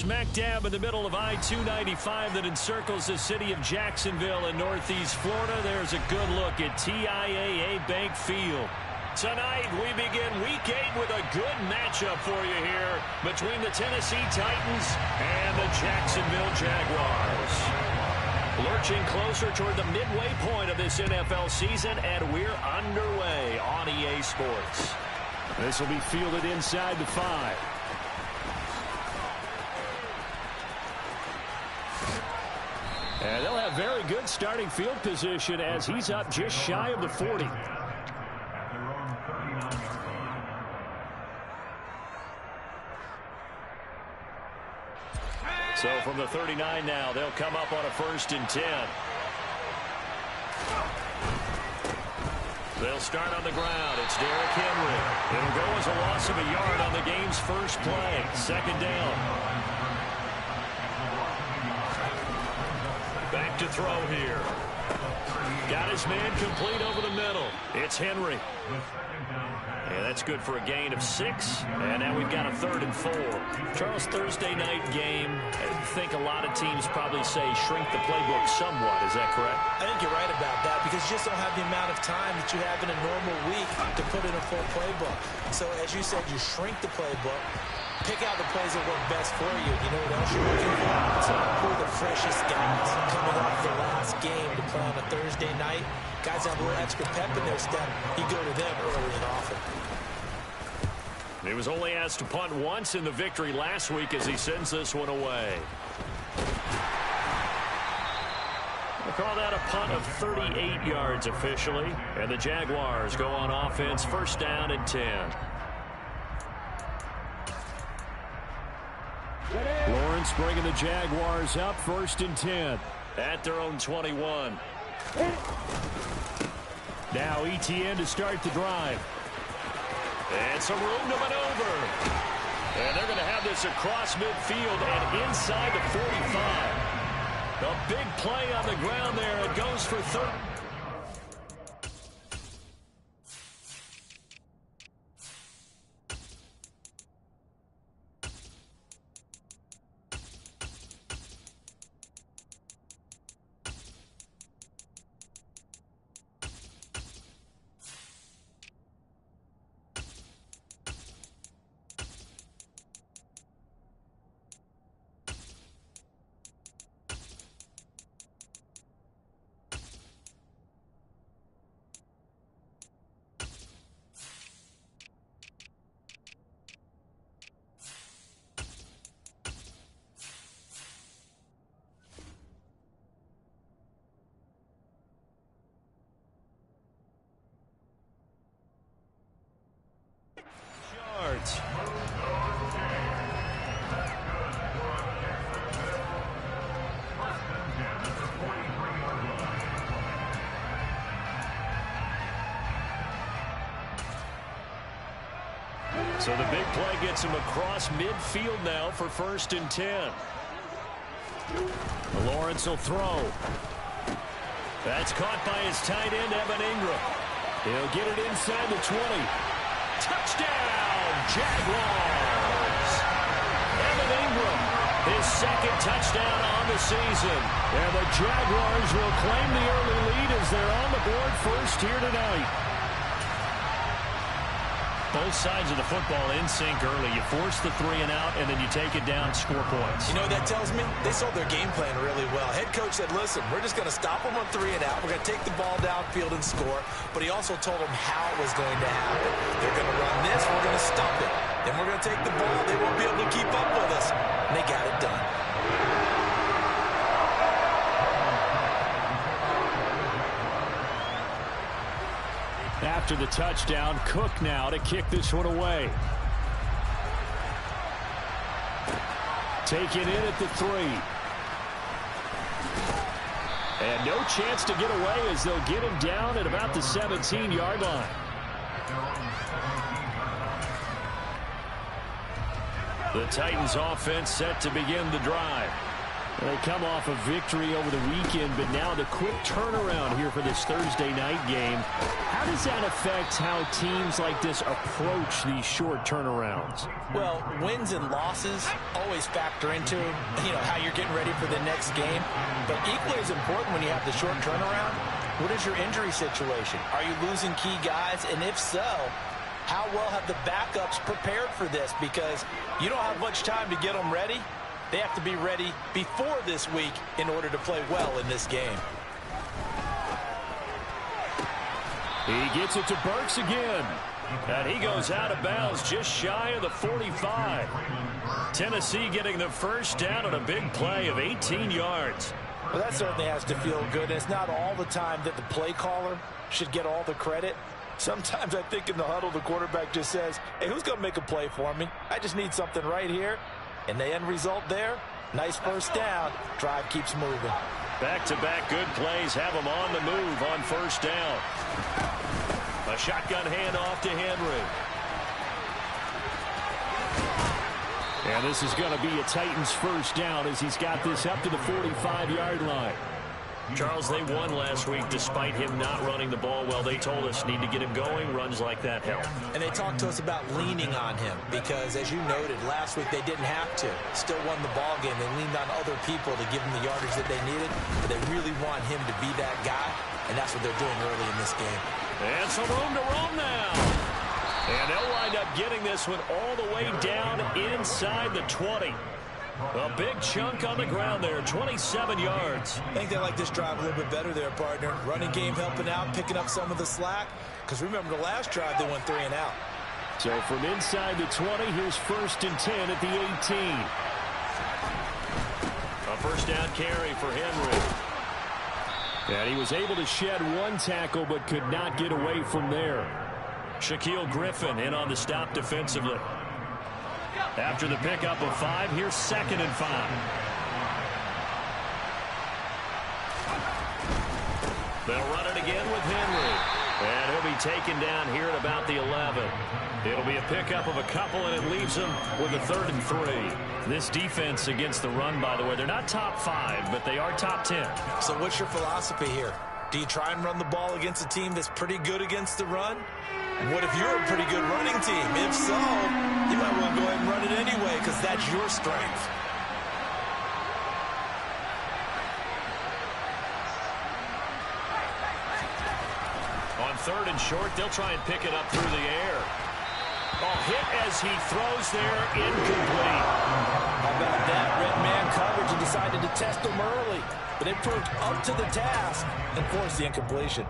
Smack dab in the middle of I-295 that encircles the city of Jacksonville in northeast Florida. There's a good look at TIAA Bank Field. Tonight, we begin Week 8 with a good matchup for you here between the Tennessee Titans and the Jacksonville Jaguars. Lurching closer toward the midway point of this NFL season, and we're underway on EA Sports. This will be fielded inside the 5. And they'll have very good starting field position as he's up just shy of the 40. So from the 39 now, they'll come up on a 1st and 10. They'll start on the ground. It's Derrick Henry. It'll go as a loss of a yard on the game's first play. 2nd down. Back to throw here. Got his man complete over the middle. It's Henry. And that's good for a gain of 6. And now we've got a 3rd and 4. Charles, Thursday night game, I think a lot of teams probably say shrink the playbook somewhat. Is that correct? I think you're right about that because you just don't have the amount of time that you have in a normal week to put in a full playbook. So as you said, you shrink the playbook, pick out the plays that work best for you. You know what else you're looking for? Who are the freshest guys coming off the last game to play on a Thursday night? Guys have a little extra pep in their step. You go to them early and often. He was only asked to punt once in the victory last week as he sends this one away. We'll call that a punt of 38 yards officially. And the Jaguars go on offense, 1st down and 10. Lawrence bringing the Jaguars up, 1st and 10. At their own 21. Now ETN to start the drive. And some room to maneuver. And they're going to have this across midfield and inside the 45. A big play on the ground there. It goes for 30. So the big play gets him across midfield now for 1st and 10. Lawrence will throw. That's caught by his tight end, Evan Ingram. He'll get it inside the 20. Touchdown, Jaguars! Evan Ingram, his 2nd touchdown on the season. And the Jaguars will claim the early lead as they're on the board first here tonight. Both sides of the football in sync early. You force the 3 and out, and then you take it down, score points. You know what that tells me? They sold their game plan really well. Head coach said, listen, we're just going to stop them on 3 and out. We're going to take the ball downfield and score. But he also told them how it was going to happen. They're going to run this. We're going to stop it. Then we're going to take the ball. They won't be able to keep up with us. And they got it done. After the touchdown, Cook now to kick this one away. Taken in at the 3. And no chance to get away as they'll get him down at about the 17-yard line. The Titans offense set to begin the drive. They come off a victory over the weekend, but now the quick turnaround here for this Thursday night game. How does that affect how teams like this approach these short turnarounds? Well, wins and losses always factor into, how you're getting ready for the next game. But equally as important when you have the short turnaround, what is your injury situation? Are you losing key guys? And if so, how well have the backups prepared for this? Because you don't have much time to get them ready. They have to be ready before this week in order to play well in this game. He gets it to Burks again. And he goes out of bounds just shy of the 45. Tennessee getting the first down on a big play of 18 yards. Well, that certainly has to feel good. And it's not all the time that the play caller should get all the credit. Sometimes I think in the huddle, the quarterback just says, hey, who's going to make a play for me? I just need something right here. And the end result there, nice first down. Drive keeps moving. Back-to-back good plays have him on the move on first down. A shotgun handoff to Henry. And this is going to be a Titans first down as he's got this up to the 45-yard line. Charles, they won last week despite him not running the ball well. They told us need to get him going. Runs like that help. And they talked to us about leaning on him because, as you noted, last week they didn't have to. Still won the ball game. They leaned on other people to give them the yardage that they needed. But they really want him to be that guy, and that's what they're doing early in this game. And some room to roam now. And they'll wind up getting this one all the way down inside the 20. A big chunk on the ground there, 27 yards. I think they like this drive a little bit better there, partner. Running game helping out, picking up some of the slack. Because remember, the last drive, they went 3 and out. So from inside the 20, here's 1st and 10 at the 18. A first down carry for Henry. And he was able to shed one tackle, but could not get away from there. Shaquille Griffin in on the stop defensively. After the pickup of 5, here's 2nd and 5. They'll run it again with Henry. And he'll be taken down here at about the 11. It'll be a pickup of a couple, and it leaves them with a 3rd and 3. This defense against the run, by the way, they're not top 5, but they are top 10. So what's your philosophy here? Do you try and run the ball against a team that's pretty good against the run? What if you're a pretty good running team? If so, you might want to go ahead and run it anyway because that's your strength. On 3rd and short, they'll try and pick it up through the air. Oh, hit as he throws there, incomplete. How about that? Red man coverage and decided to test them early. But it proved up to the task and forced the incompletion.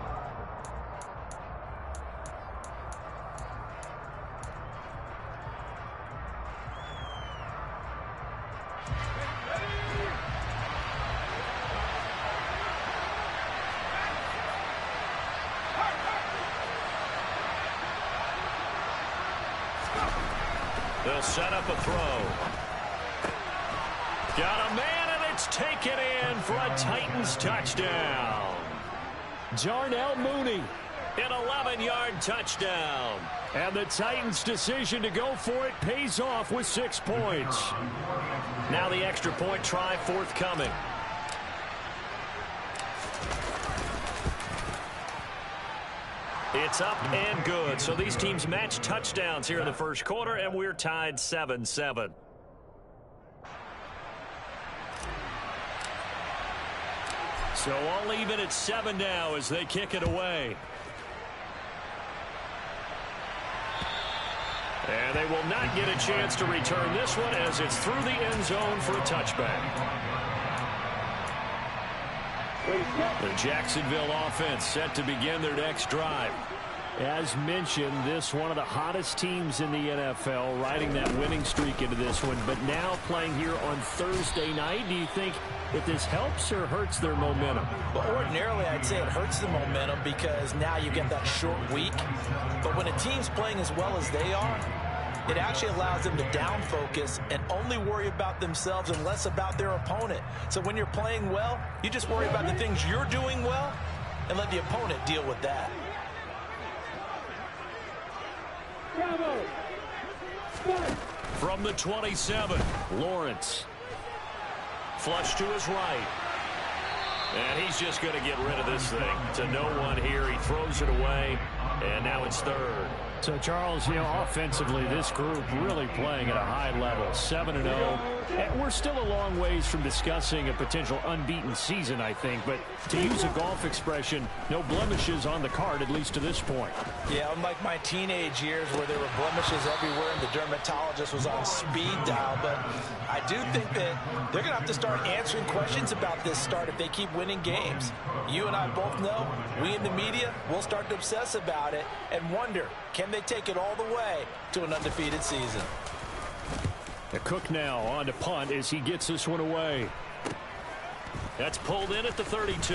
They'll set up a throw. Got a man, and it's taken in for a Titans touchdown. Darnell Mooney. An 11-yard touchdown. And the Titans' decision to go for it pays off with 6 points. Now the extra point try forthcoming. It's up and good. So these teams match touchdowns here in the first quarter, and we're tied 7-7. So all even at 7 now as they kick it away. And they will not get a chance to return this one as it's through the end zone for a touchback. The Jacksonville offense set to begin their next drive. As mentioned, this one of the hottest teams in the NFL, riding that winning streak into this one, but now playing here on Thursday night. Do you think that this helps or hurts their momentum? Well, ordinarily, I'd say it hurts the momentum because now you get that short week. But when a team's playing as well as they are, it actually allows them to down focus and only worry about themselves and less about their opponent. So when you're playing well, you just worry about the things you're doing well and let the opponent deal with that. From the 27, Lawrence Flush to his right. And he's just going to get rid of this thing to no one here. He throws it away, and now it's third. So, Charles, offensively, this group really playing at a high level, 7-0. And we're still a long ways from discussing a potential unbeaten season, I think. But to use a golf expression, no blemishes on the card, at least to this point. Yeah, unlike my teenage years where there were blemishes everywhere and the dermatologist was on speed dial. But I do think that they're going to have to start answering questions about this start if they keep winning games. You and I both know, we in the media, will start to obsess about it and wonder, can they take it all the way to an undefeated season? The Cook now on to punt as he gets this one away. That's pulled in at the 32.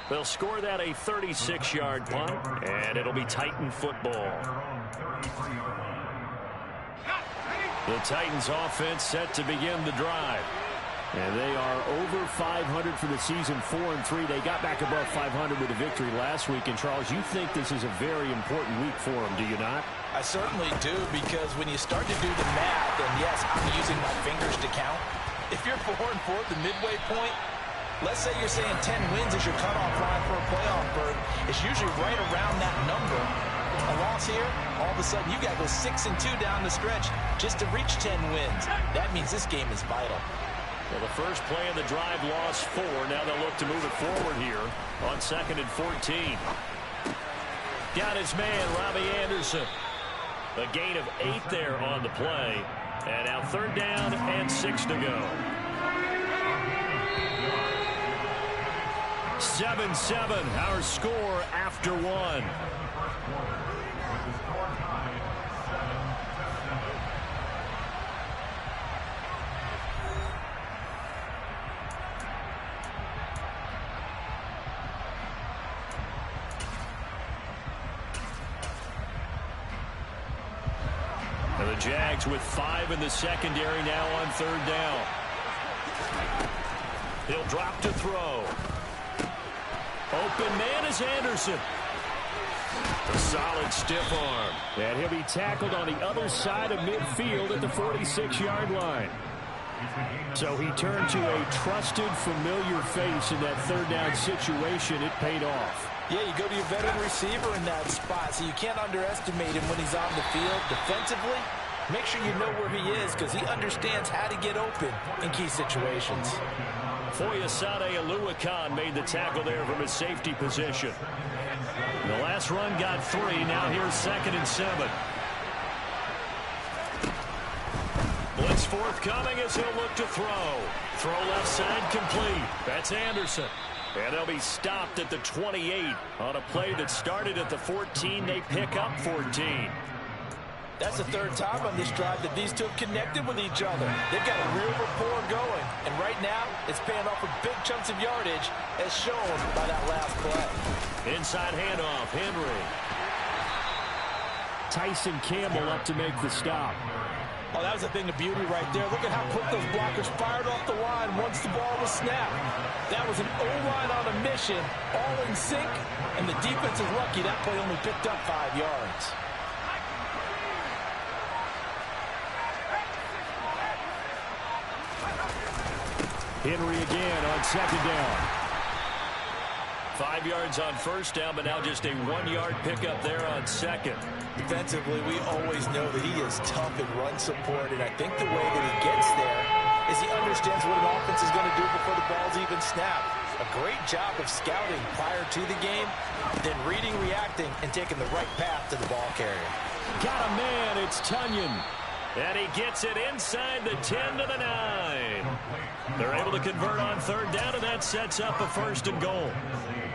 They'll score that a 36-yard punt, and it'll be Titan football. The Titans offense set to begin the drive. And they are over 500 for the season, 4-3. They got back above 500 with a victory last week. And, Charles, you think this is a very important week for them, do you not? I certainly do, because when you start to do the math, and yes, I'm using my fingers to count. If you're 4-4 at the midway point, let's say you're saying 10 wins is your cutoff line for a playoff berth. It's usually right around that number. A loss here, all of a sudden you got to go 6-2 down the stretch just to reach 10 wins. That means this game is vital. Well, the first play of the drive lost 4. Now they'll look to move it forward here on 2nd and 14. Got his man, Robbie Anderson. A gain of 8 there on the play. And now 3rd down and 6 to go. 7-7, our score after 1. And the Jags with 5 in the secondary now on 3rd down. He'll drop to throw. Open man is Anderson. A solid stiff arm. And he'll be tackled on the other side of midfield at the 46-yard line. So he turned to a trusted, familiar face in that 3rd down situation. It paid off. Yeah, you go to your veteran receiver in that spot, so you can't underestimate him when he's on the field. Defensively, make sure you know where he is, because he understands how to get open in key situations. Foyesade Aluakan made the tackle there from his safety position. The last run got 3. Now here's 2nd and 7. Blitz forthcoming as he'll look to throw. Throw left side complete. That's Anderson. And they'll be stopped at the 28 on a play that started at the 14. They pick up 14. That's the 3rd time on this drive that these two have connected with each other. They've got a real rapport going. And right now, it's paying off with big chunks of yardage, as shown by that last play. Inside handoff, Henry. Tyson Campbell up to make the stop. Oh, that was a thing of beauty right there. Look at how quick those blockers fired off the line once the ball was snapped. That was an O-line on a mission, all in sync, and the defense is lucky that play only picked up 5 yards. Henry again on 2nd down. 5 yards on 1st down, but now just a 1-yard pickup there on 2nd. Defensively, we always know that he is tough in run support, and I think the way that he gets there is he understands what an offense is going to do before the ball's even snapped. A great job of scouting prior to the game, then reading, reacting, and taking the right path to the ball carrier. Got a man, it's Tunyon. And he gets it inside the 10 to the 9. They're able to convert on 3rd down, and that sets up a 1st and goal.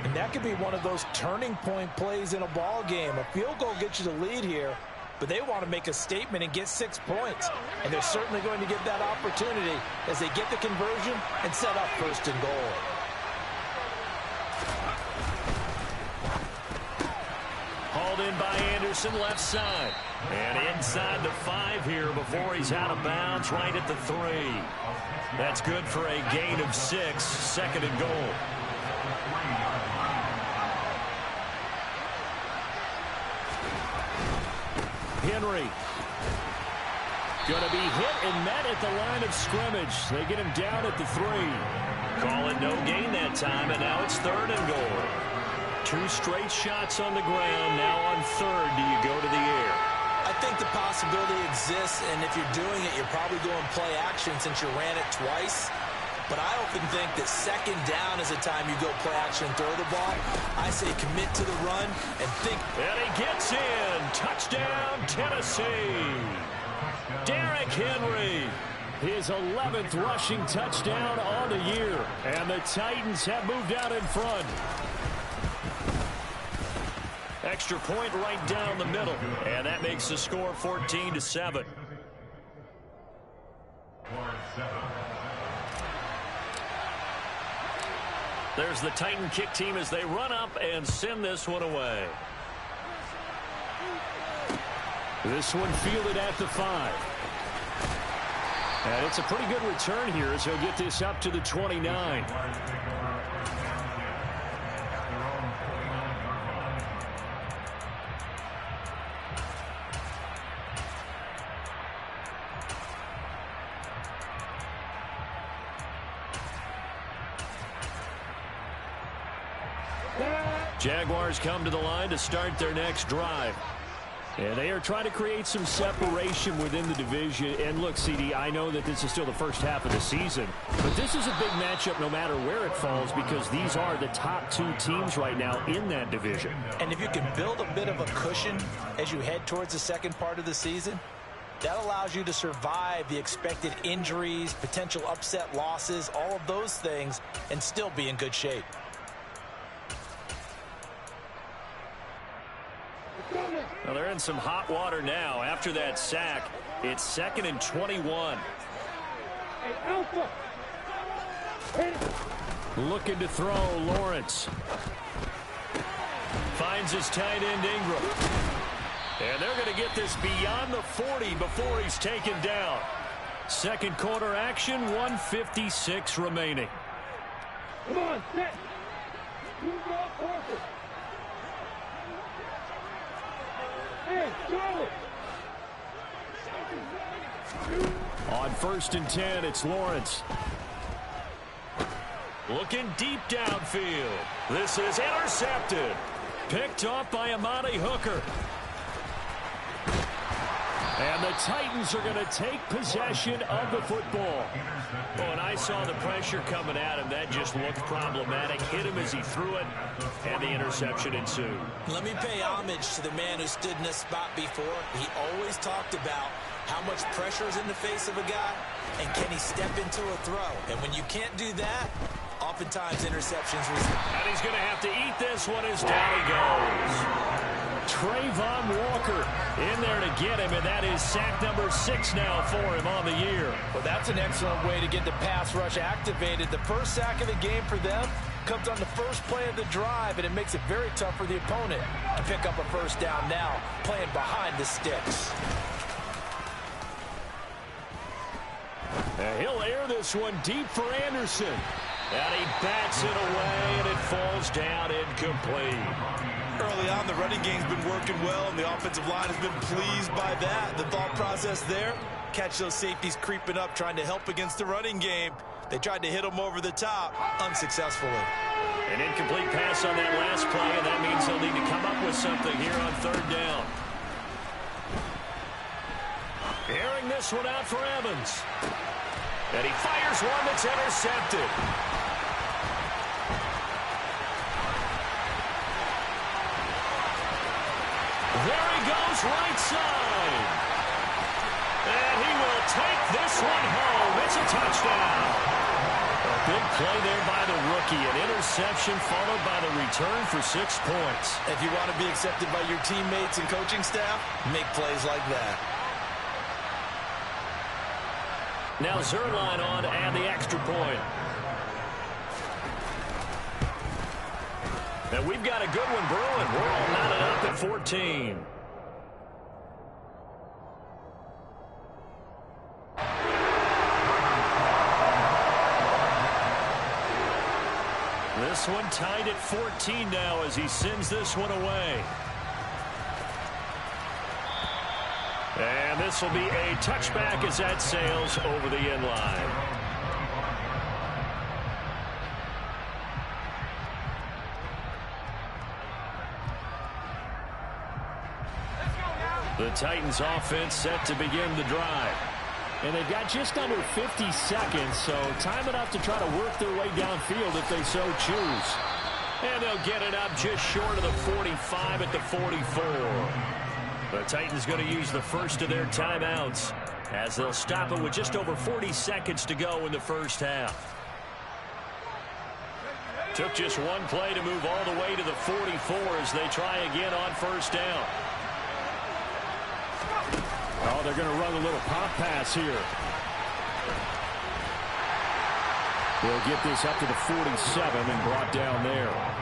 And that could be one of those turning point plays in a ball game. A field goal gets you the lead here, but they want to make a statement and get 6 points. And they're certainly going to get that opportunity as they get the conversion and set up 1st and goal. Hauled in by Anderson, left side. And inside the 5 here before he's out of bounds, right at the 3. That's good for a gain of 6, 2nd and goal. Henry Going to be hit and met at the line of scrimmage. They get him down at the 3. Call it no gain that time, and now it's 3rd and goal. 2 straight shots on the ground. Now on 3rd, do you go to the air? I think the possibility exists, and if you're doing it, you're probably going play action since you ran it twice. But I often think that 2nd down is the time you go play action and throw the ball. I say commit to the run and think. And he gets in. Touchdown, Tennessee. Derrick Henry. His 11th rushing touchdown on the year. And the Titans have moved out in front. Extra point right down the middle. And that makes the score 14-7. There's the Titan kick team as they run up and send this one away. This one fielded at the 5. And it's a pretty good return here as he'll get this up to the 29. Jaguars come to the line to start their next drive. And they are trying to create some separation within the division. And look, CD, I know that this is still the first half of the season, but this is a big matchup no matter where it falls because these are the top 2 teams right now in that division. And if you can build a bit of a cushion as you head towards the second part of the season, that allows you to survive the expected injuries, potential upset losses, all of those things, and still be in good shape. Well, they're in some hot water now. After that sack, it's 2nd and 21. Looking to throw, Lawrence. Finds his tight end, Ingram. And they're going to get this beyond the 40 before he's taken down. Second quarter action, 1:56 remaining. Come on, set. Move off forward. Hey, Charlie. On 1st and 10, it's Lawrence. Looking deep downfield. This is intercepted. Picked off by Amani Hooker. And the Titans are going to take possession of the football. Oh, and I saw the pressure coming at him. That just looked problematic. Hit him as he threw it, and the interception ensued. Let me pay homage to the man who stood in this spot before. He always talked about how much pressure is in the face of a guy, and can he step into a throw. And when you can't do that, oftentimes interceptions result. And he's going to have to eat this one as down he goes. Trayvon Walker in there to get him, and that is sack number 6 now for him on the year. Well, that's an excellent way to get the pass rush activated. The first sack of the game for them comes on the first play of the drive, and it makes it very tough for the opponent to pick up a first down now, playing behind the sticks. And he'll air this one deep for Anderson. And he bats it away, and it falls down incomplete. Early on, the running game's been working well, and the offensive line has been pleased by that. The thought process there, catch those safeties creeping up, trying to help against the running game. They tried to hit them over the top, unsuccessfully. An incomplete pass on that last play, and that means they'll need to come up with something here on 3rd down. Airing this one out for Evans. And he fires one that's intercepted. There he goes, right side. And he will take this one home. It's a touchdown. A big play there by the rookie. An interception followed by the return for 6 points. If you want to be accepted by your teammates and coaching staff, make plays like that. Now Zerline on and the extra point. And we've got a good one brewing. We're all knotted up at 14. This one tied at 14 now as he sends this one away. And this will be a touchback as that sails over the end line. The Titans offense set to begin the drive. And they've got just under 50 seconds, so time enough to try to work their way downfield if they so choose. And they'll get it up just short of the 45 at the 44. The Titans going to use the first of their timeouts as they'll stop it with just over 40 seconds to go in the first half. Took just one play to move all the way to the 44 as they try again on first down. Oh, they're going to run a little pop pass here. They'll get this up to the 47 and brought down there.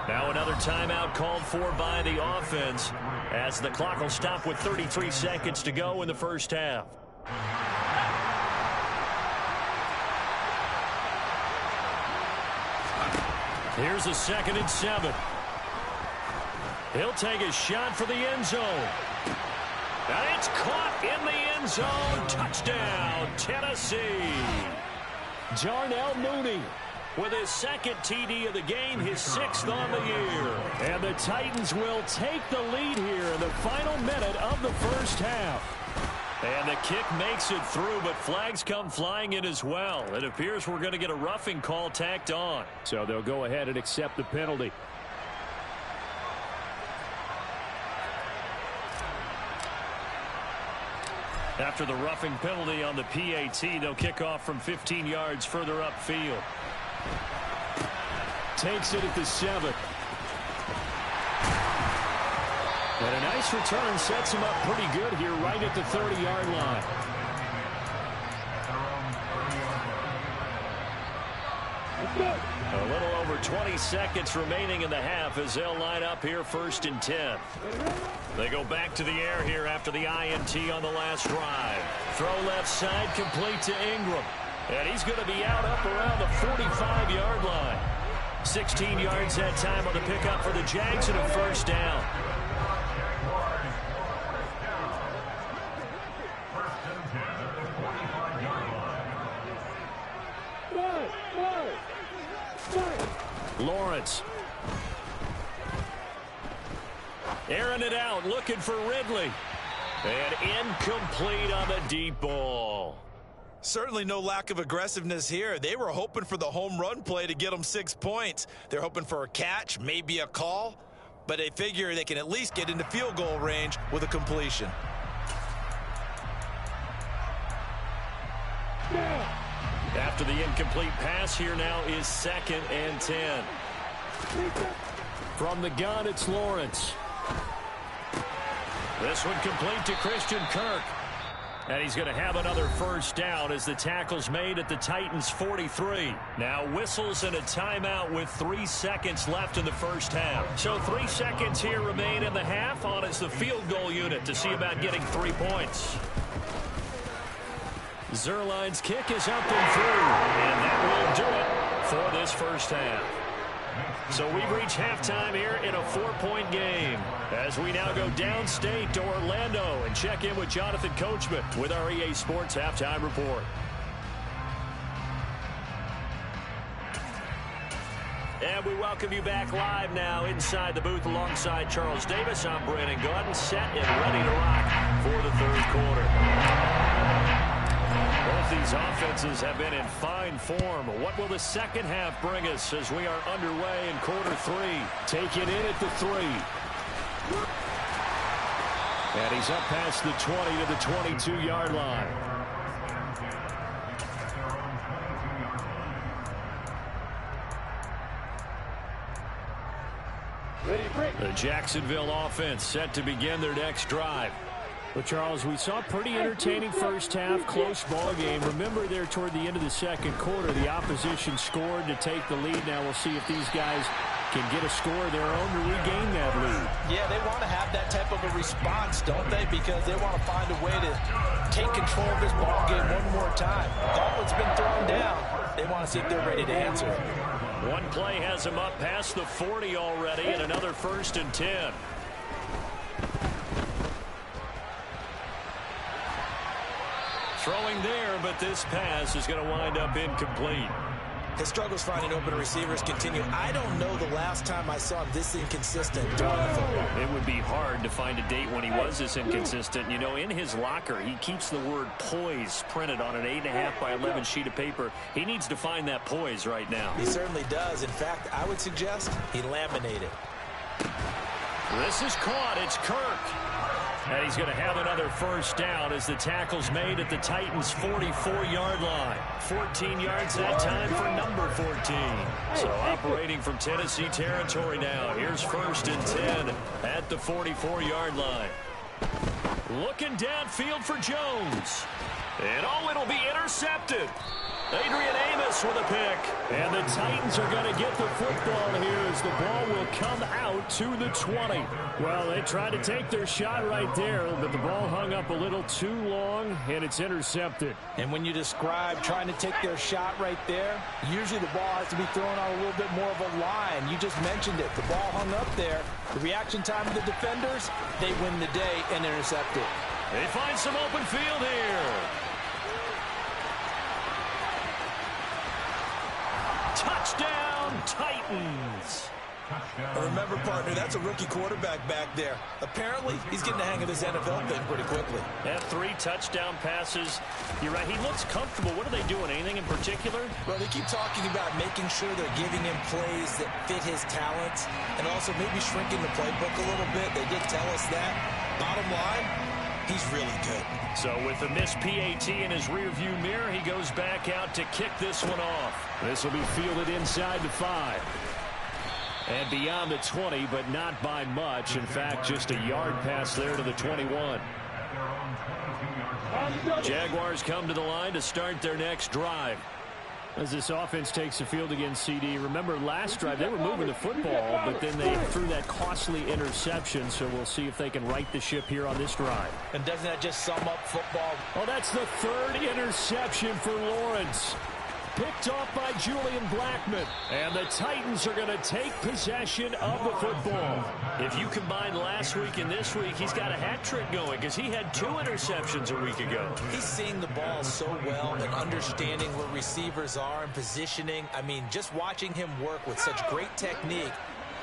Now another timeout called for by the offense as the clock will stop with 33 seconds to go in the first half. Here's a 2nd and 7. He'll take a shot for the end zone. And it's caught in the end zone. Touchdown, Tennessee. Darnell Mooney with his 2nd TD of the game, his 6th on the year. And the Titans will take the lead here in the final minute of the first half. And the kick makes it through, but flags come flying in as well. It appears we're going to get a roughing call tacked on. So they'll go ahead and accept the penalty. After the roughing penalty on the PAT, they'll kick off from 15 yards further upfield. Takes it at the 7. And a nice return sets him up pretty good here right at the 30-yard line. A little over 20 seconds remaining in the half as they'll line up here 1st and 10. They go back to the air here after the INT on the last drive. Throw left side complete to Ingram. And he's going to be out up around the 45-yard line. 16 yards that time on the pickup for the Jags and a 1st down. Lawrence. Airing it out, looking for Ridley. And incomplete on the deep ball. Certainly no lack of aggressiveness here. They were hoping for the home run play to get them 6 points. They're hoping for a catch, maybe a call, but they figure they can at least get into field goal range with a completion. After the incomplete pass, here now is 2nd and 10. From the gun, it's Lawrence. This one complete to Christian Kirk. And he's going to have another 1st down as the tackle's made at the Titans' 43. Now whistles and a timeout with 3 seconds left in the first half. So 3 seconds here remain in the half. On is the field goal unit to see about getting 3 points. Zerline's kick is up and through. And that will do it for this first half. So we've reached halftime here in a 4-point game as we now go downstate to Orlando and check in with Jonathan Coachman with our EA Sports Halftime Report. And we welcome you back live now inside the booth alongside Charles Davis. I'm Brandon Gaudin, set and ready to rock for the 3rd quarter. Both these offenses have been in fine form. What will the second half bring us as we are underway in quarter 3? Take it in at the 3. And he's up past the 20 to the 22-yard line. The Jacksonville offense set to begin their next drive. Well, Charles, we saw a pretty entertaining first half, close ball game. Remember there toward the end of the 2nd quarter, the opposition scored to take the lead. Now we'll see if these guys can get a score of their own to regain that lead. Yeah, they want to have that type of a response, don't they? Because they want to find a way to take control of this ball game one more time. Gauntlet's been thrown down. They want to see if they're ready to answer. One play has them up past the 40 already, and another 1st and 10. Throwing there, but this pass is going to wind up incomplete. His struggles finding open receivers continue. I don't know the last time I saw him this inconsistent throwing the football. It would be hard to find a date when he was this inconsistent. You know, in his locker, he keeps the word poise printed on an 8.5 by 11 sheet of paper. He needs to find that poise right now. He certainly does. In fact, I would suggest he laminated. This is caught. It's Kirk. And he's going to have another first down as the tackle's made at the Titans' 44-yard line. 14 yards that time for number 14. So operating from Tennessee territory now. Here's 1st and 10 at the 44-yard line. Looking downfield for Jones. And it'll be intercepted. Adrian Amos with a pick. And the Titans are going to get the football here as the ball will come out to the 20. Well, they tried to take their shot right there, but the ball hung up a little too long, and it's intercepted. And when you describe trying to take their shot right there, usually the ball has to be thrown on a little bit more of a line. You just mentioned it. The ball hung up there. The reaction time of the defenders, they win the day and intercept it. They find some open field here. Touchdown, Titans. Remember, partner, that's a rookie quarterback back there. Apparently, he's getting the hang of this NFL thing pretty quickly. Have 3 touchdown passes. You're right, he looks comfortable. What are they doing? Anything in particular? Well, they keep talking about making sure they're giving him plays that fit his talents and also maybe shrinking the playbook a little bit. They did tell us that. Bottom line, he's really good. So with the missed PAT in his rearview mirror, he goes back out to kick this one off. This will be fielded inside the 5. And beyond the 20, but not by much. In fact, just a yard pass there to the 21. Jaguars come to the line to start their next drive. As this offense takes the field against CD, remember last drive they were moving the football, but then they threw that costly interception, so we'll see if they can right the ship here on this drive. And doesn't that just sum up football? Oh, that's the 3rd interception for Lawrence. Picked off by Julian Blackmon. And the Titans are going to take possession of the football. If you combine last week and this week, he's got a hat trick going because he had 2 interceptions a week ago. He's seeing the ball so well and understanding where receivers are and positioning. I mean, just watching him work with such great technique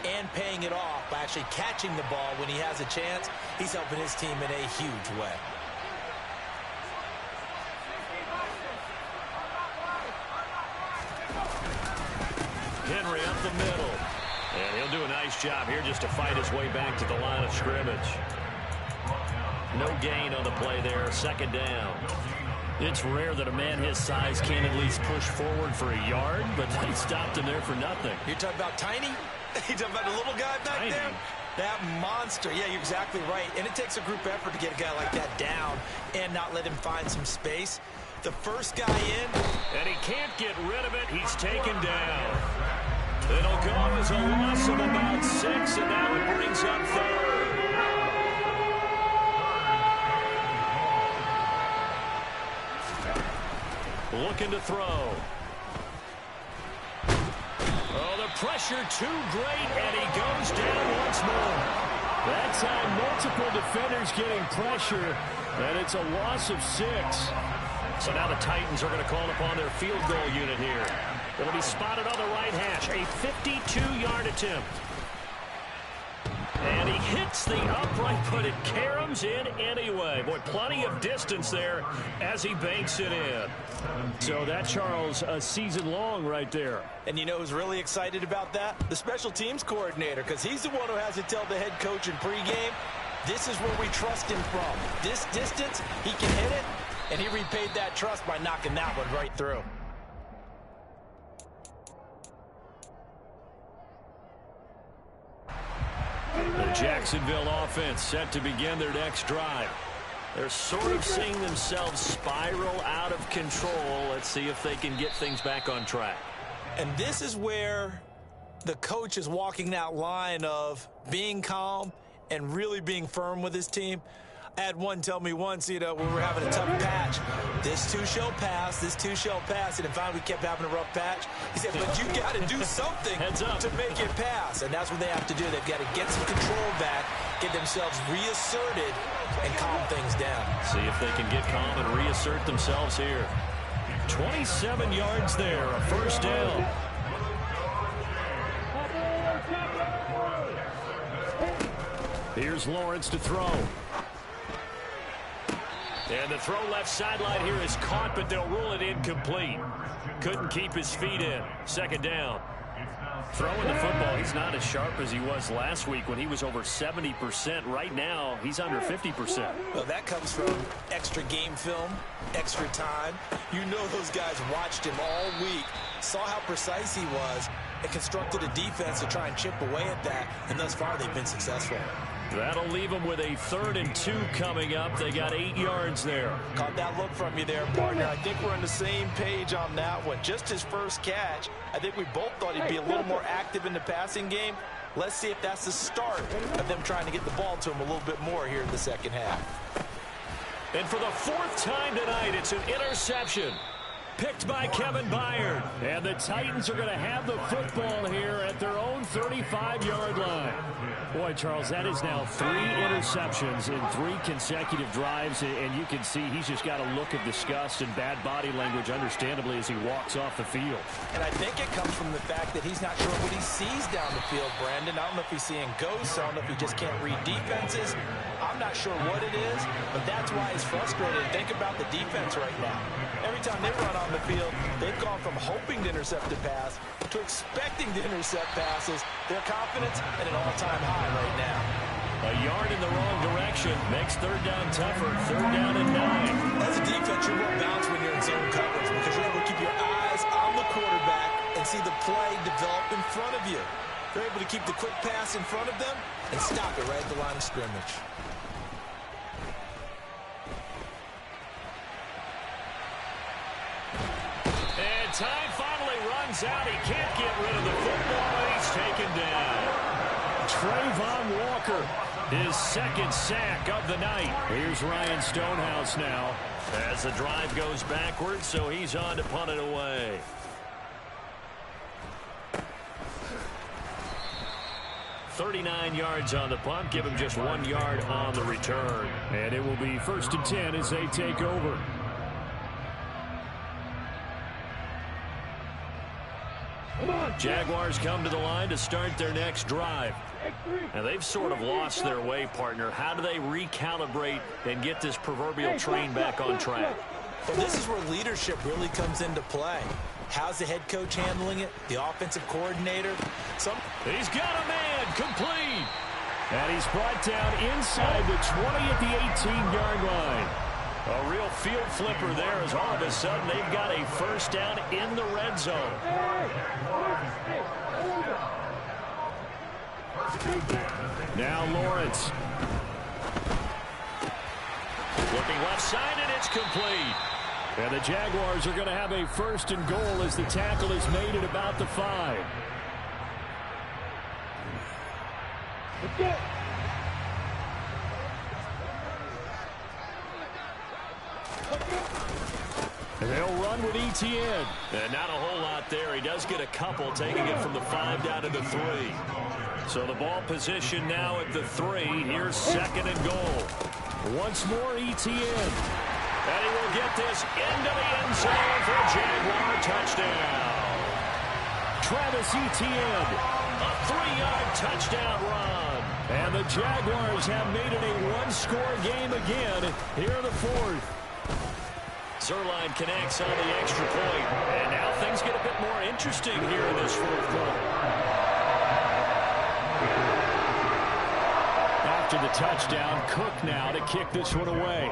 and paying it off by actually catching the ball when he has a chance, he's helping his team in a huge way. Henry up the middle. And he'll do a nice job here just to fight his way back to the line of scrimmage. No gain on the play there. 2nd down. It's rare that a man his size can't at least push forward for a yard, but they stopped him there for nothing. You're talking about tiny? You're talking about the little guy back there? That monster. Yeah, you're exactly right. And it takes a group effort to get a guy like that down and not let him find some space. The first guy in. And he can't get rid of it. He's taken down. It'll go as a loss of about 6, and now it brings up 3rd. Looking to throw. Oh, the pressure too great, and he goes down once more. That time, multiple defenders getting pressure, and it's a loss of 6. So now the Titans are going to call upon their field goal unit here. It'll be spotted on the right hash. A 52-yard attempt. And he hits the upright, but it caroms in anyway. Boy, plenty of distance there as he banks it in. So that, Charles, a season long right there. And you know who's really excited about that? The special teams coordinator, because he's the one who has to tell the head coach in pregame, this is where we trust him from. This distance, he can hit it, and he repaid that trust by knocking that one right through. The Jacksonville offense set to begin their next drive. They're sort of seeing themselves spiral out of control. Let's see if they can get things back on track. And this is where the coach is walking that line of being calm and really being firm with his team. I had one tell me once, you know, when we were having a tough patch, this too shall pass, this too shall pass. And finally we kept having a rough patch. He said, but you got to do something to make it pass. And that's what they have to do. They've got to get some control back, get themselves reasserted, and calm things down. See if they can get calm and reassert themselves here. 27 yards there, a first down. Here's Lawrence to throw. And the throw left sideline here is caught, but they'll rule it incomplete. Couldn't keep his feet in. Second down. Throwing the football, he's not as sharp as he was last week when he was over 70%. Right now, he's under 50%. Well, that comes from extra game film, extra time. You know those guys watched him all week, saw how precise he was, and constructed a defense to try and chip away at that, and thus far they've been successful. That'll leave them with a 3rd and 2 coming up. They got 8 yards there. Caught that look from you there, partner. I think we're on the same page on that one. Just his first catch. I think we both thought he'd be a little more active in the passing game. Let's see if that's the start of them trying to get the ball to him a little bit more here in the second half. And for the 4th time tonight, it's an interception. Picked by Kevin Byard. And the Titans are going to have the football here at their own 35-yard line. Boy, Charles, that is now 3 interceptions in 3 consecutive drives, and you can see he's just got a look of disgust and bad body language, understandably, as he walks off the field. And I think it comes from the fact that he's not sure what he sees down the field, Brandon. I don't know if he's seeing ghosts. I don't know if he just can't read defenses. I'm not sure what it is, but that's why he's frustrated. Think about the defense right now. Every time they run on the field, they've gone from hoping to intercept a pass to expecting to intercept passes. Their confidence at an all-time high right now. A yard in the wrong direction makes 3rd down tougher. 3rd down and 9. As a defense, you're more balanced when you're in zone coverage because you're able to keep your eyes on the quarterback and see the play develop in front of you. You're able to keep the quick pass in front of them and stop it right at the line of scrimmage. And time finally runs out. He can't get rid of the football, and he's taken down. Trayvon Walker, his 2nd sack of the night. Here's Ryan Stonehouse now as the drive goes backwards, so he's on to punt it away. .39 yards on the punt, give him just 1 yard on the return. And it will be 1st and 10 as they take over. Jaguars come to the line to start their next drive. Now, they've sort of lost their way, partner. How do they recalibrate and get this proverbial train back on track? Well, this is where leadership really comes into play. How's the head coach handling it? The offensive coordinator? He's got a man, complete. And he's brought down inside the 20 at the 18-yard line. A real field flipper there as all of a sudden they've got a 1st down in the red zone. Now Lawrence. Looking left side, and it's complete. And the Jaguars are going to have a 1st and goal as the tackle is made at about the 5. Let's go. And they'll run with ETN. And not a whole lot there. He does get a couple, taking it from the 5 down to the 3. So the ball position now at the 3. Here's 2nd and goal. Once more ETN. And he will get this into the end zone for a Jaguar touchdown. Travis Etienne, a 3-yard touchdown run. And the Jaguars have made it a 1-score game again here in the 4th. Zuerlein connects on the extra point. And now things get a bit more interesting here in this 4th quarter. After the touchdown, Cook now to kick this one away.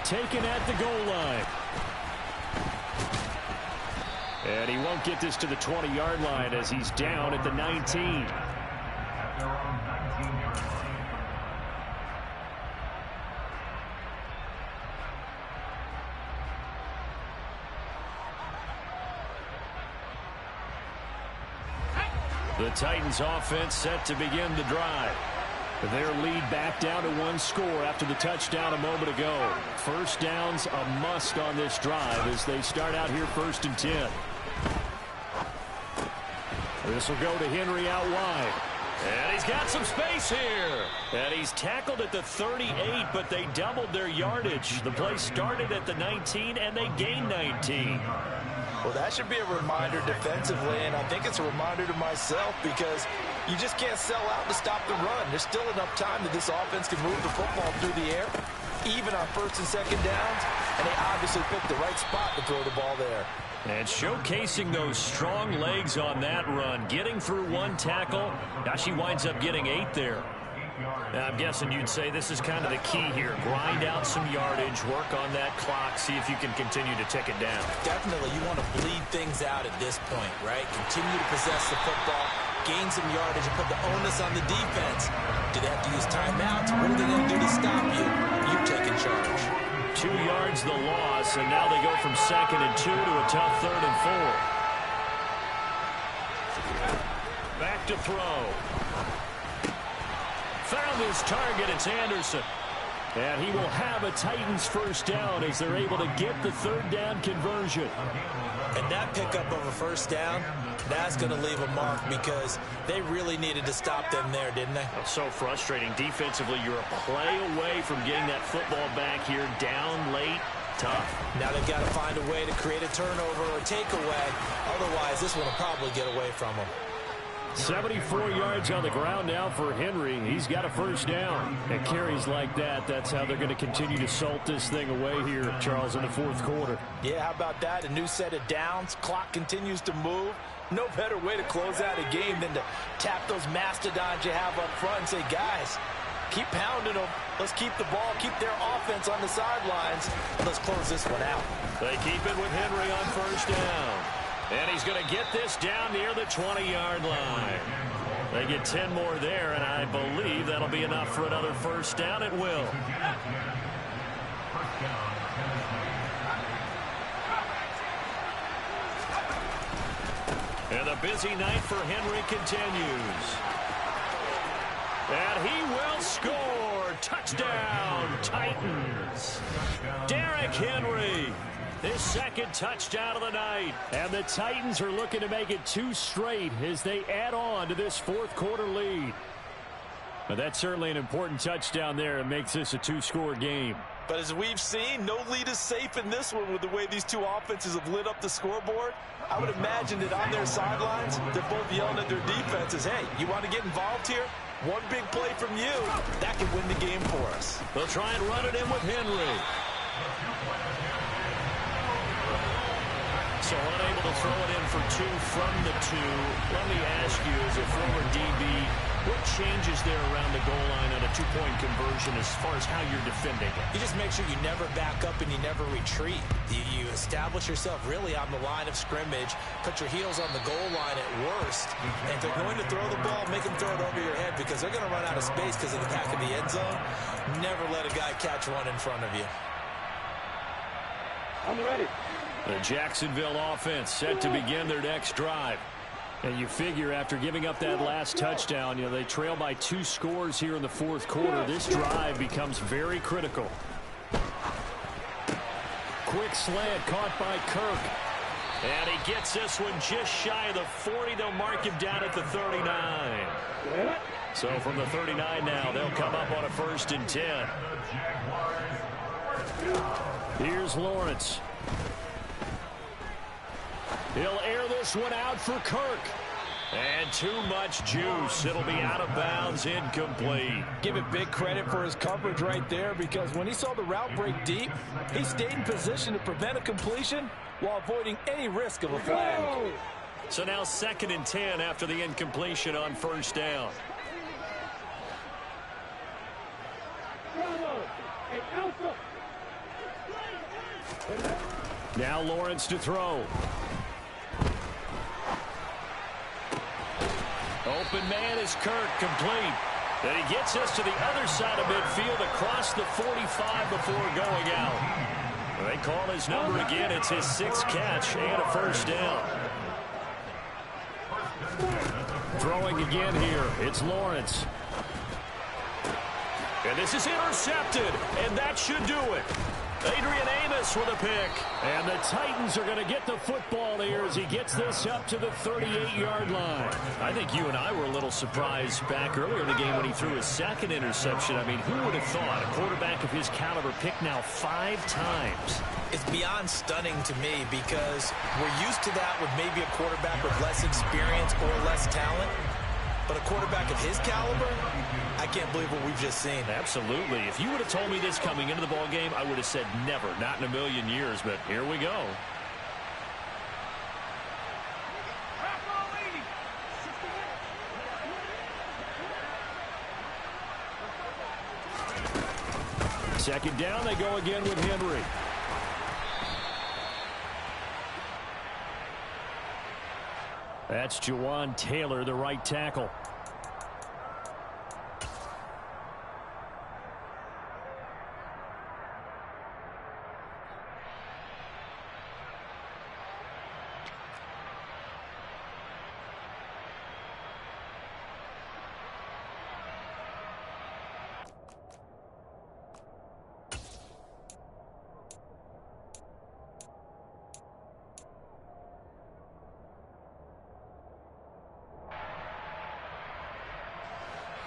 Taken at the goal line. And he won't get this to the 20-yard line as he's down at the 19. The Titans offense set to begin the drive. Their lead back down to 1 score after the touchdown a moment ago. First down's a must on this drive as they start out here 1st and 10. This will go to Henry out wide. And he's got some space here. And he's tackled at the 38, but they doubled their yardage. The play started at the 19, and they gained 19. Well, that should be a reminder defensively, and I think it's a reminder to myself because you just can't sell out to stop the run. There's still enough time that this offense can move the football through the air, even on 1st and 2nd downs, and they obviously picked the right spot to throw the ball there. And showcasing those strong legs on that run, getting through 1 tackle. Now she winds up getting 8 there. Now, I'm guessing you'd say this is kind of the key here. Grind out some yardage, work on that clock, see if you can continue to tick it down. Definitely, you want to bleed things out at this point, right? Continue to possess the football, gain some yardage, and put the onus on the defense. Do they have to use timeouts? What are they going to do to stop you? You've taken charge. 2 yards the loss, and now they go from 2nd and 2 to a tough 3rd and 4. Back to throw. Found his target. It's Anderson. And he will have a Titans first down as they're able to get the 3rd down conversion. And that pickup of a first down, that's going to leave a mark because they really needed to stop them there, didn't they? So frustrating. Defensively, you're a play away from getting that football back here. Down late, tough. Now they've got to find a way to create a turnover or takeaway. Otherwise, this one will probably get away from them. 74 yards on the ground now for Henry. He's got a first down. And carries like that, that's how they're going to continue to salt this thing away here, Charles, in the 4th quarter. Yeah, how about that? A new set of downs. Clock continues to move. No better way to close out a game than to tap those mastodons you have up front and say, guys, keep pounding them. Let's keep the ball, keep their offense on the sidelines, and let's close this one out. They keep it with Henry on first down. And he's going to get this down near the 20-yard line. They get 10 more there, and I believe that'll be enough for another first down. It will. And the busy night for Henry continues. And he will score. Touchdown, Titans. Derrick Henry. His 2nd touchdown of the night. And the Titans are looking to make it 2 straight as they add on to this 4th quarter lead. But that's certainly an important touchdown there. It makes this a 2-score game. But as we've seen, no lead is safe in this one with the way these 2 offenses have lit up the scoreboard. I would imagine that on their sidelines, they're both yelling at their defenses, hey, you want to get involved here? One big play from you, that could win the game for us. They'll try and run it in with Henry. So unable to throw it in for 2 from the 2. Let me ask you, as a former DB, what changes there around the goal line on a 2-point conversion as far as how you're defending it? You just make sure you never back up and you never retreat. You establish yourself really on the line of scrimmage, put your heels on the goal line at worst, and if they're going to throw the ball, make them throw it over your head because they're going to run out of space because of the back of the end zone. Never let a guy catch one in front of you. I'm ready. The Jacksonville offense set to begin their next drive. And you figure after giving up that last touchdown, they trail by 2 scores here in the 4th quarter. This drive becomes very critical. Quick slant caught by Kirk. And he gets this one just shy of the 40. They'll mark him down at the 39. So from the 39 now, they'll come up on a 1st and 10. Here's Lawrence. He'll air this one out for Kirk. And too much juice. It'll be out of bounds, incomplete. Give it big credit for his coverage right there because when he saw the route break deep, he stayed in position to prevent a completion while avoiding any risk of a flag. So now 2nd and 10 after the incompletion on first down. Now Lawrence to throw. Open man is Kirk, complete. And he gets us to the other side of midfield across the 45 before going out. They call his number again. It's his 6th catch and a first down. Throwing again here, it's Lawrence. And this is intercepted, and that should do it. Adrian Amos with a pick. And the Titans are going to get the football here as he gets this up to the 38-yard line. I think you and I were a little surprised back earlier in the game when he threw his second interception. I mean, who would have thought a quarterback of his caliber picked now 5 times? It's beyond stunning to me because we're used to that with maybe a quarterback with less experience or less talent. But a quarterback of his caliber, I can't believe what we've just seen. Absolutely. If you would have told me this coming into the ball game, I would have said never, not in a million years. But here we go. Second down, they go again with Henry. That's Jawan Taylor, the right tackle.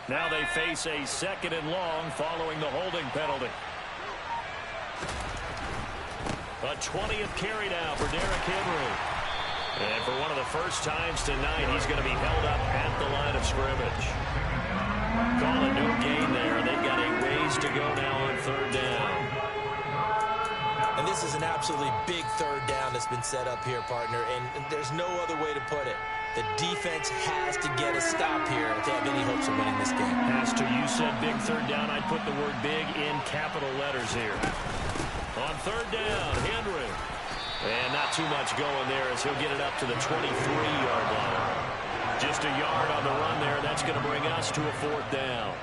Now they face a 2nd and long following the holding penalty. A 20th carry now for Derrick Henry. And for one of the first times tonight, he's going to be held up at the line of scrimmage. Call it no gain there. They've got a ways to go now on 3rd down. And this is an absolutely big 3rd down that's been set up here, partner, and there's no other way to put it. The defense has to get a stop here if they have any hopes of winning this game. Has to. You said big 3rd down. I'd put the word big in capital letters here. On 3rd down, Henry. And not too much going there as he'll get it up to the 23-yard line. Just a yard on the run there. That's going to bring us to a 4th down.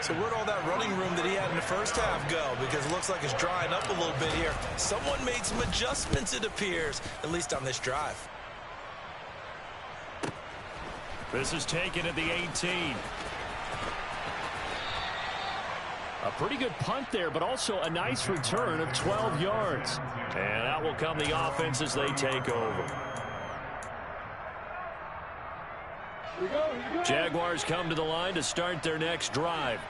So where'd all that running room that he had in the first half go? Because it looks like it's drying up a little bit here. Someone made some adjustments, it appears, at least on this drive. This is taken at the 18. A pretty good punt there, but also a nice return of 12 yards. And out will come the offense as they take over. Jaguars come to the line to start their next drive.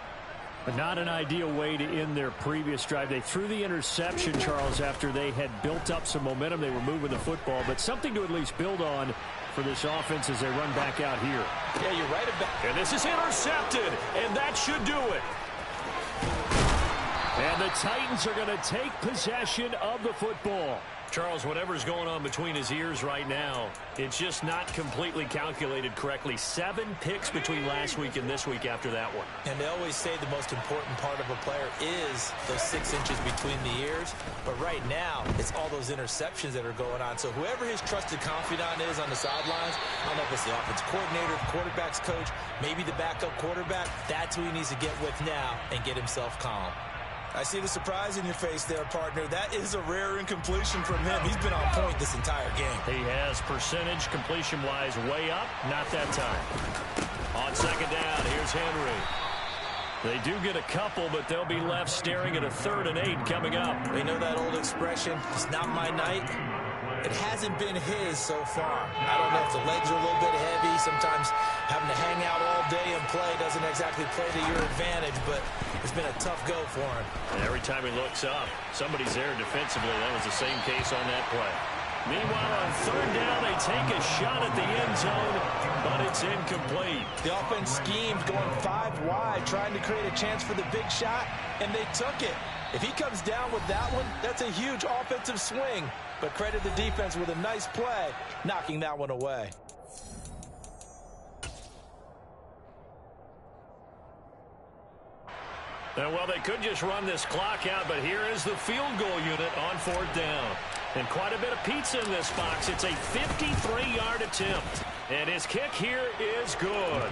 But not an ideal way to end their previous drive. They threw the interception, Charles, after they had built up some momentum. They were moving the football, but something to at least build on for this offense as they run back out here. Yeah, you're right about. And this is intercepted, and that should do it. And the Titans are going to take possession of the football. Charles, whatever's going on between his ears right now, it's just not completely calculated correctly. 7 picks between last week and this week after that one. And they always say the most important part of a player is those 6 inches between the ears. But right now, it's all those interceptions that are going on. So whoever his trusted confidant is on the sidelines, I don't know if it's the offense coordinator, the quarterback's coach, maybe the backup quarterback, that's who he needs to get with now and get himself calm. I see the surprise in your face there, partner. That is a rare incompletion from him. He's been on point this entire game. He has percentage completion-wise way up. Not that time. On 2nd down, here's Henry. They do get a couple, but they'll be left staring at a 3rd and 8 coming up. They know that old expression, it's not my night. It hasn't been his so far. I don't know if the legs are a little bit heavy. Sometimes having to hang out all day and play doesn't exactly play to your advantage, but it's been a tough go for him. And every time he looks up, somebody's there defensively. That was the same case on that play. Meanwhile, on 3rd down, they take a shot at the end zone, but it's incomplete. The offense schemed going 5 wide, trying to create a chance for the big shot, and they took it. If he comes down with that one, that's a huge offensive swing. But credit the defense with a nice play, knocking that one away. And well, they could just run this clock out, but here is the field goal unit on 4th down. And quite a bit of pizza in this box. It's a 53-yard attempt. And his kick here is good.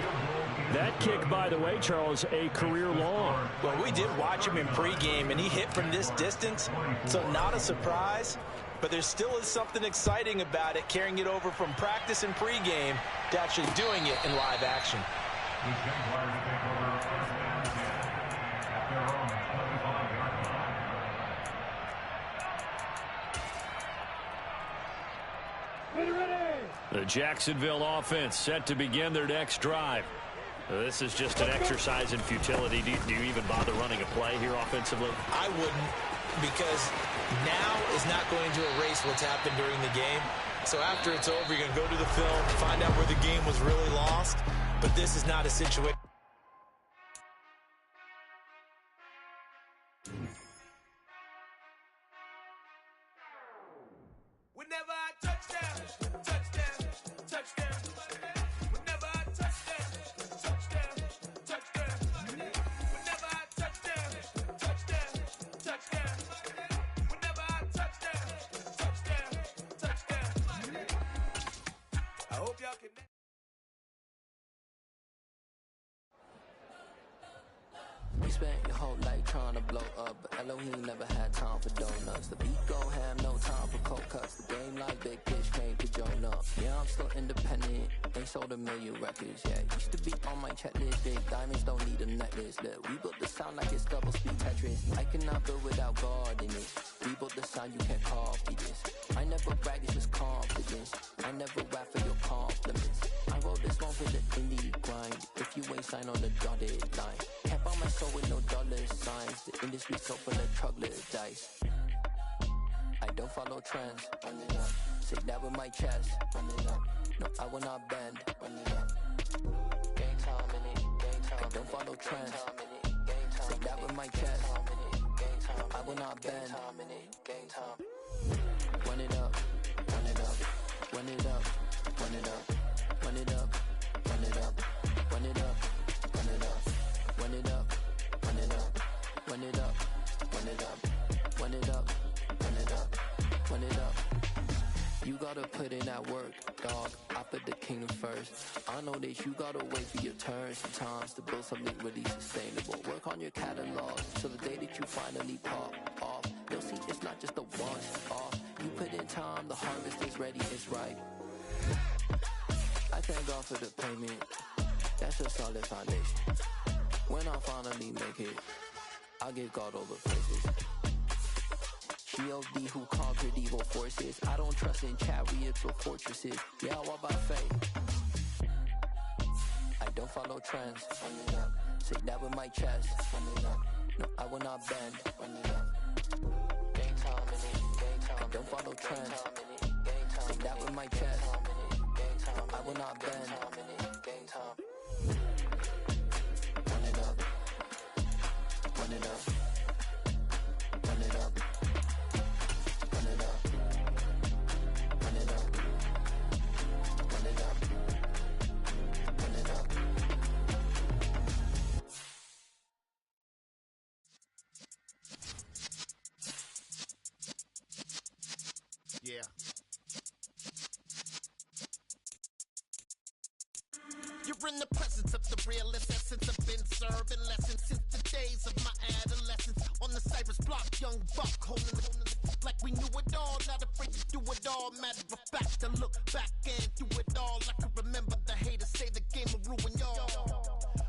That kick, by the way, Charles, a career long. Well, we did watch him in pregame, and he hit from this distance, so not a surprise. but there still is something exciting about it, carrying it over from practice and pregame to actually doing it in live action. The Jacksonville offense set to begin their next drive. This is just an exercise in futility. Do you even bother running a play here offensively? I wouldn't, because now is not going to erase what's happened during the game. So after it's over, you're going to go to the film, find out where the game was really lost. But this is not a situation. Whenever I touchdown, touchdown, touchdown. Whenever I touchdown, touchdown, touchdown. Whenever I touchdown, touchdown, touchdown. Whenever I touchdown, touchdown, touchdown. I hope y'all can. You spent your whole life trying to blow up, but Elohim never had time for donuts. The beat gon' have no time for cold cuts. The game like Big Fish came to join up. Yeah, I'm still independent, ain't sold a million records yet. Used to be on my checklist, big diamonds don't need a necklace. Look, we built the sound like it's double speed Tetris. I cannot build without God in it. We built the sound, you can't copy this. I never brag, it's just confidence. I never rap for your compliments. I wrote this one for the indie grind. If you ain't signed on the dotted line, can't buy my soul with no dollar signs. The industry so full of troglodytes. I don't follow trends. Run it up. Say that with my chest. Run it up. No, I will not bend. Run it up. Game time in it. Game time. I don't follow trends. Say that with my chest. I will not bend. Game time. Run it up. Run it up. Run it up. Run it up. Run it up. Run it up. Run it up. Run it up. Run it up. Run it up. Run it up. Run it up. Run it up. Run it up. Run it up. You gotta put in that work, dog. I put the kingdom first. I know that you gotta wait for your turn sometimes to build something really sustainable. Work on your catalog, so the day that you finally pop off, you'll see it's not just a once-off. You put in time, the harvest is ready, it's ripe. I thank God for the payment. That's a solid foundation. When I finally make it, I'll give God all the praises. G.O.D. who conquered evil forces. I don't trust in chariots or fortresses. Yeah, I walk by faith. I don't follow trends. Say that with my chest. No, I will not bend. Game time in it. I don't follow trends. Say that with my chest. I will not bend. Game time. Run it up. Run it up. Run it up. Run it up. Run it up. Run it up. Run it up. Yeah. You're in the presence of the realest essence. I've been serving lessons since the days of my adolescence. On the Cypress block, young buck holding it like we knew it all. Not afraid to do it all. Matter of fact, to look back and do it all.